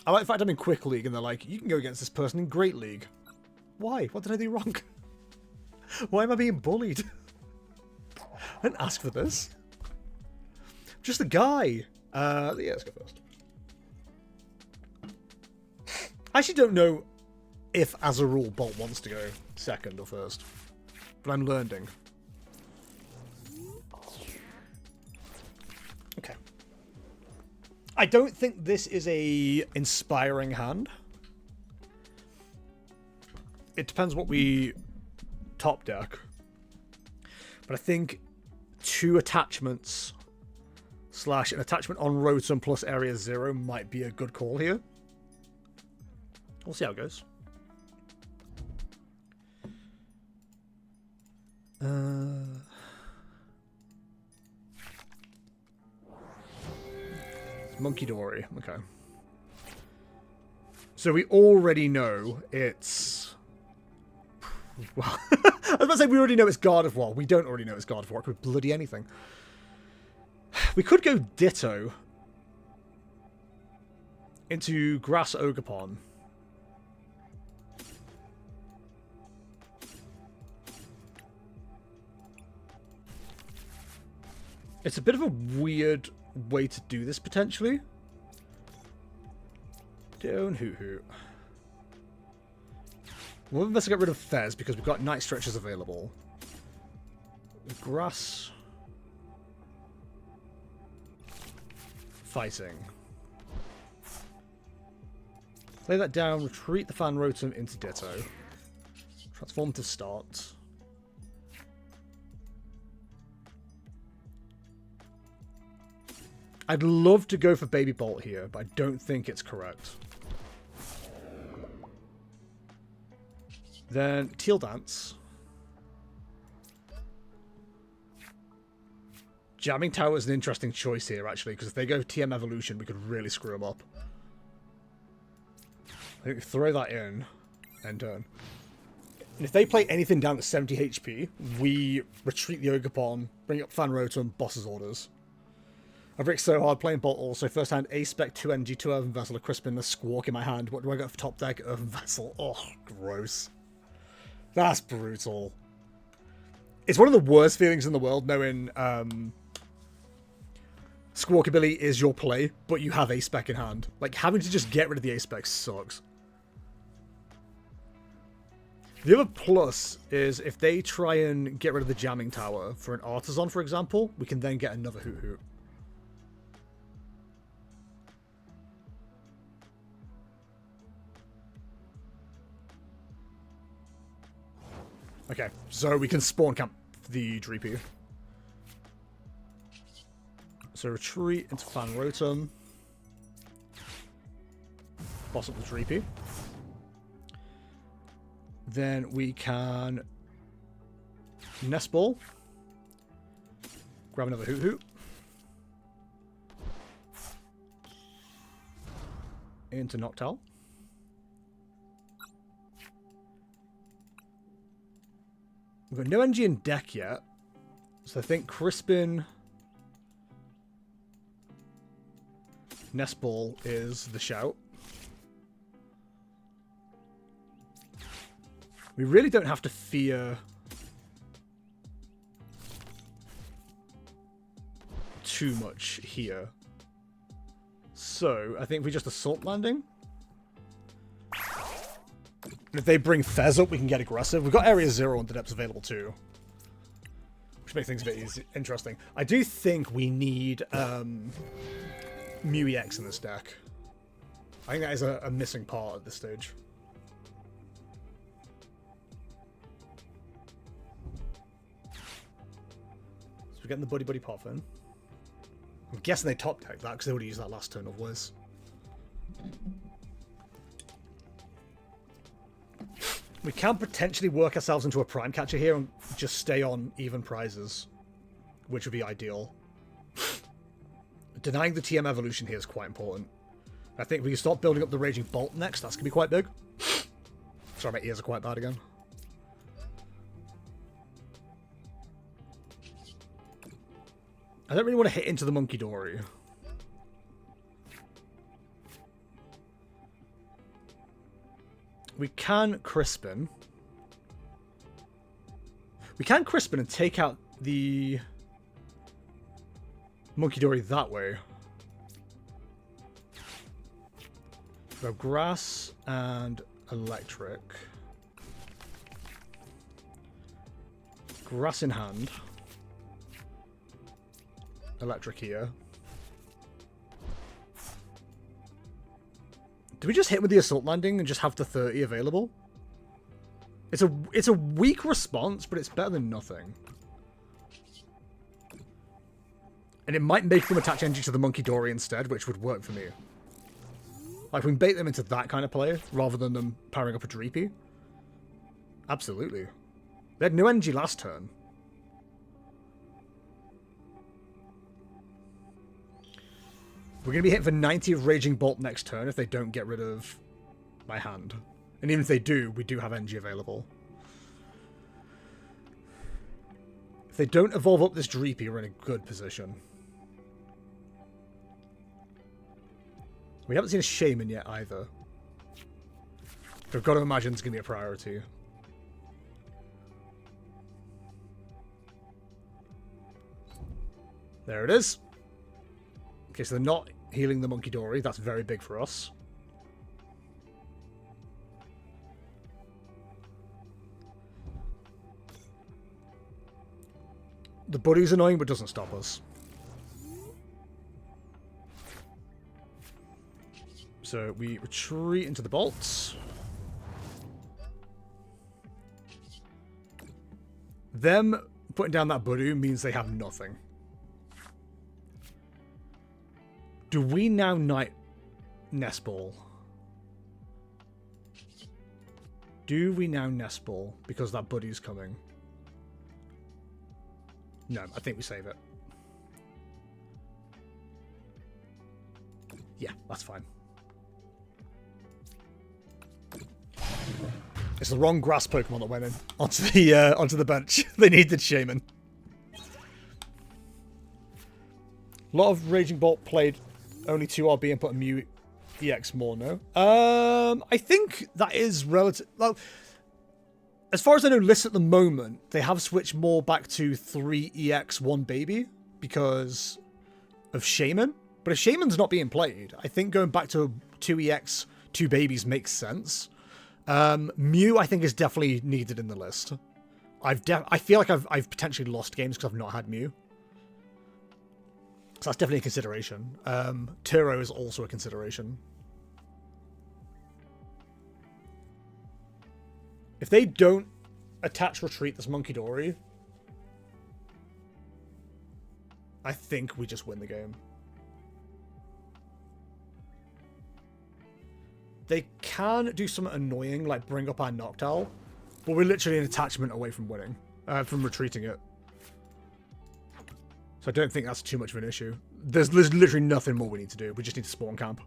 I like the fact I'm in Quick League and they're like, you can go against this person in Great League. Why? What did I do wrong? Why am I being bullied? I didn't ask for this. I'm just a guy. Yeah, let's go first. I actually don't know if, as a rule, Bolt wants to go second or first. But I'm learning. Okay. I don't think this is a inspiring hand. It depends what we top deck. But I think 2 attachments / an attachment on Rotom plus Area 0 might be a good call here. We'll see how it goes. Monkey Dory. Okay. So we already know it's... Well, I was about to say we already know it's Gardevoir. We don't already know it's Gardevoir. It could be bloody anything. We could go Ditto into Grass Ogerpon. It's a bit of a weird way to do this, potentially. Don't Hoothoot. We'll best get rid of Fez because we've got Night Stretchers available. Grass. Fighting. Lay that down, retreat the Fan Rotom into Ditto. Transform to start. I'd love to go for Baby Bolt here, but I don't think it's correct. Then Teal Dance. Jamming Tower is an interesting choice here, actually, because if they go TM Evolution, we could really screw them up. I think we throw that in, end turn. And if they play anything down to 70 HP, we retreat the Ogerpon, bring up Fan Rotom, boss's orders. I've worked so hard playing Bolt also. First hand, A-Spec, 2 Energy, 2 Earthen Vessel, a Crispin, a Squawk in my hand. What do I got for top deck? Earthen Vessel. Oh, gross. That's brutal. It's one of the worst feelings in the world knowing Squawkabilly is your play, but you have A-Spec in hand. Like, having to just get rid of the A-Spec sucks. The other plus is if they try and get rid of the Jamming Tower for an Artisan, for example, we can then get another Hoothoot. Okay, so we can spawn camp the Dreepy. So retreat into Fan Rotom. Boss up the Dreepy. Then we can Nest Ball. Grab another Hoothoot. Into Noctowl. We've got no energy in deck yet. So I think Crispin Nest Ball is the shout. We really don't have to fear too much here. So I think we just Assault Landing. And if they bring Fez up, we can get aggressive. We've got Area 0 Underdepths available too. Which makes things a bit interesting. I do think we need Mew EX in this deck. I think that is a missing part at this stage. So we're getting the Buddy Buddy Pop in. I'm guessing they top deck that because they would have used that last turn otherwise. We can potentially work ourselves into a Prime Catcher here and just stay on even prizes, which would be ideal. Denying the TM Evolution here is quite important. I think we can start building up the Raging Bolt next. That's going to be quite big. Sorry, my ears are quite bad again. I don't really want to hit into the Monkey Dory. We can Crispin. We can Crispin and take out the Munkidori that way. So grass and electric. Grass in hand. Electric here. Do we just hit with the Assault Landing and just have the 30 available? It's a weak response, but it's better than nothing. And it might make them attach energy to the Munkidori instead, which would work for me. Like, we can bait them into that kind of play, rather than them powering up a Dreepy. Absolutely. They had no energy last turn. We're going to be hitting for 90 of Raging Bolt next turn if they don't get rid of my hand. And even if they do, we do have energy available. If they don't evolve up this Dreepy, we're in a good position. We haven't seen a Shaman yet either. But I've got to imagine it's going to be a priority. There it is. Okay, so they're not healing the Munkidori. That's very big for us. The Buddy's annoying, but doesn't stop us. So we retreat into the bolts. Them putting down that Budu means they have nothing. Do we now Nest Ball? Do we now Nest Ball because that Buddy's coming? No, I think we save it. Yeah, that's fine. It's the wrong grass Pokemon that went in onto the bench. They needed Shaman. A lot of Raging Bolt played only 2 RB and put a Mew EX more, no? I think that is relative. Well, as far as I know, lists at the moment, they have switched more back to 3 EX, 1 baby because of Shaman. But if Shaman's not being played, I think going back to 2 EX, 2 babies makes sense. Mew, I think, is definitely needed in the list. I feel like I've potentially lost games because I've not had Mew. So that's definitely a consideration. Turo is also a consideration. If they don't attach retreat this Munkidori, I think we just win the game. They can do something annoying, like bring up our Noctowl, but we're literally an attachment away from winning, from retreating it. So I don't think that's too much of an issue. There's literally nothing more we need to do. We just need to spawn camp.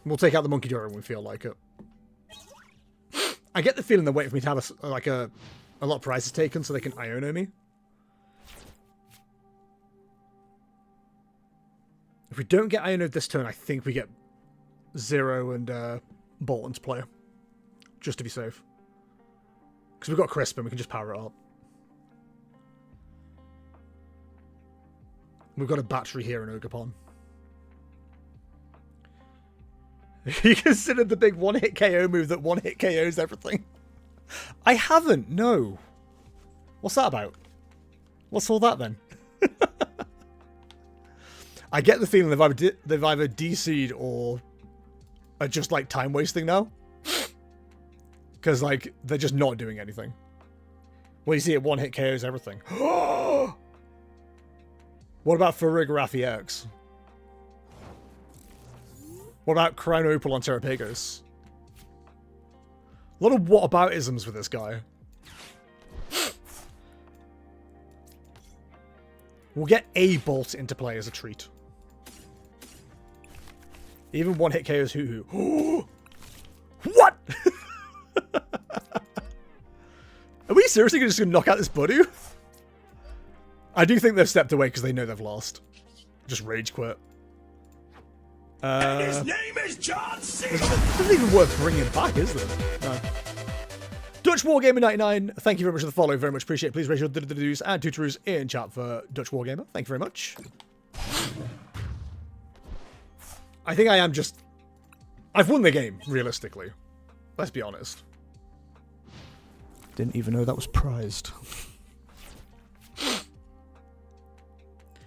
We'll take out the Munkidori when we feel like it. I get the feeling they're waiting for me to have a lot of prizes taken so they can Iono me. If we don't get Iono this turn, I think we get Zero and Bolton to play. Just to be safe. Because we've got Crispin, we can just power it up. We've got a battery here in Ogerpon. You considered the big one-hit KO move that one-hit KOs everything? I haven't, no. What's that about? What's all that then? I get the feeling they've either DC'd or are just like time wasting now. Because like they're just not doing anything. Well, you see it one-hit KOs everything. What about Farigarath EX? What about Crown Opal on Terrapagos? A lot of whataboutisms with this guy. We'll get a Bolt into play as a treat. Even one-hit KOs Hoothoot. What? Are we seriously just going to knock out this Budu? I do think they've stepped away because they know they've lost. Just rage quit. And his name is John C. It isn't even worth bringing back, is it? No. Dutch Wargamer 99, thank you very much for the follow. Very much appreciate it. Please raise your do's and tutorus in chat for Dutch Wargamer. Thank you very much. I think I am just... I've won the game, realistically. Let's be honest. Didn't even know that was prized.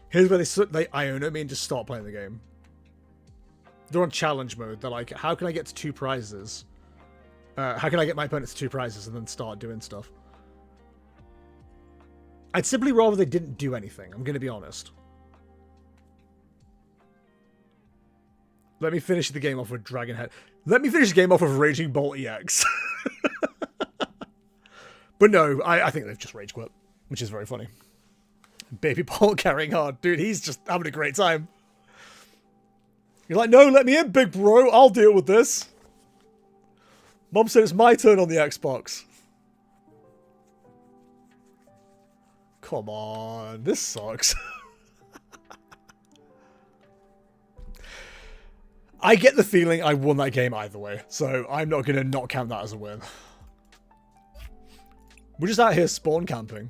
Here's where they Iono me and just start playing the game. They're on challenge mode. They're like, how can I get to 2 prizes? How can I get my opponent to 2 prizes and then start doing stuff? I'd simply rather they didn't do anything. I'm going to be honest. Let me finish the game off with Dragon Head. Let me finish the game off with Raging Bolt EX. But no, I think they've just rage quit, which is very funny. Baby Paul carrying hard. Dude, he's just having a great time. You're like, no, let me in, big bro. I'll deal with this. Mom said it's my turn on the Xbox. Come on, this sucks. I get the feeling I won that game either way, so I'm not going to not count that as a win. We're just out here spawn camping.